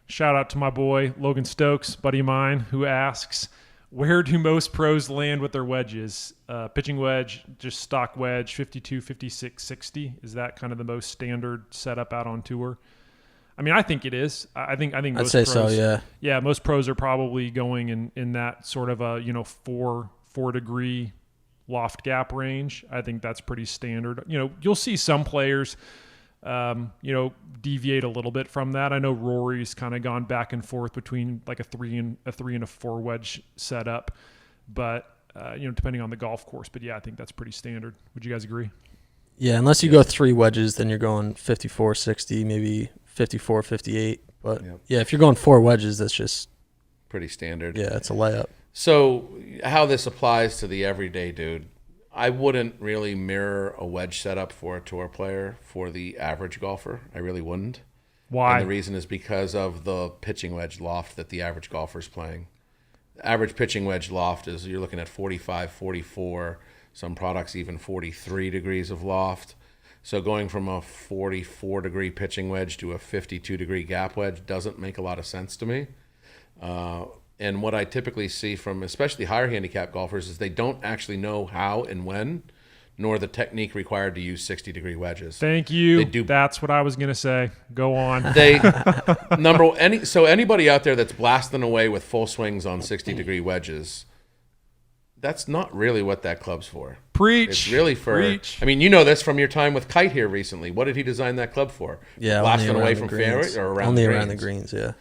Shout out to my boy, Logan Stokes, buddy of mine, who asks, where do most pros land with their wedges? Pitching wedge, just stock wedge, 52, 56, 60. Is that kind of the most standard setup out on tour? I mean, I think it is. I think most I'd say pros, so, yeah. Yeah, most pros are probably going in that sort of a, 4 degree loft gap range. I think that's pretty standard. You'll see some players deviate a little bit from that. I know Rory's kind of gone back and forth between like a 3 and a 4 wedge setup, but depending on the golf course. But yeah, I think that's pretty standard. Would you guys agree? Yeah, unless you go 3 wedges, then you're going 54, 60, maybe 54, 58. But yeah, if you're going 4 wedges, that's just pretty standard. Yeah, it's a layup. So how this applies to the everyday dude, I wouldn't really mirror a wedge setup for a tour player for the average golfer. I really wouldn't. Why? And the reason is because of the pitching wedge loft that the average golfer is playing. The average pitching wedge loft is you're looking at 45, 44, some products even 43 degrees of loft. So going from a 44-degree pitching wedge to a 52-degree gap wedge doesn't make a lot of sense to me. And what I typically see from especially higher handicap golfers is they don't actually know how and when, nor the technique required to use 60-degree wedges. Thank you. That's what I was going to say. Go on. So anybody out there that's blasting away with full swings on 60-degree wedges, that's not really what that club's for. Preach. It's really for. Preach. I mean, you know this from your time with Kite here recently. What did he design that club for? Yeah, blasting away from fairway or around only the greens? Around the greens. Yeah.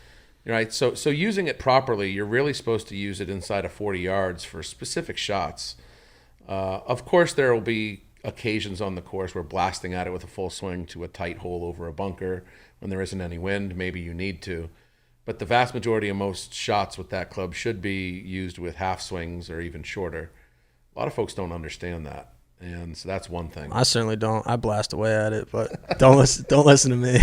Right. So using it properly, you're really supposed to use it inside of 40 yards for specific shots. Of course, there will be occasions on the course where blasting at it with a full swing to a tight hole over a bunker when there isn't any wind, maybe you need to. But the vast majority of most shots with that club should be used with half swings or even shorter. A lot of folks don't understand that, and so that's one thing. I certainly don't. I blast away at it, but don't listen to me.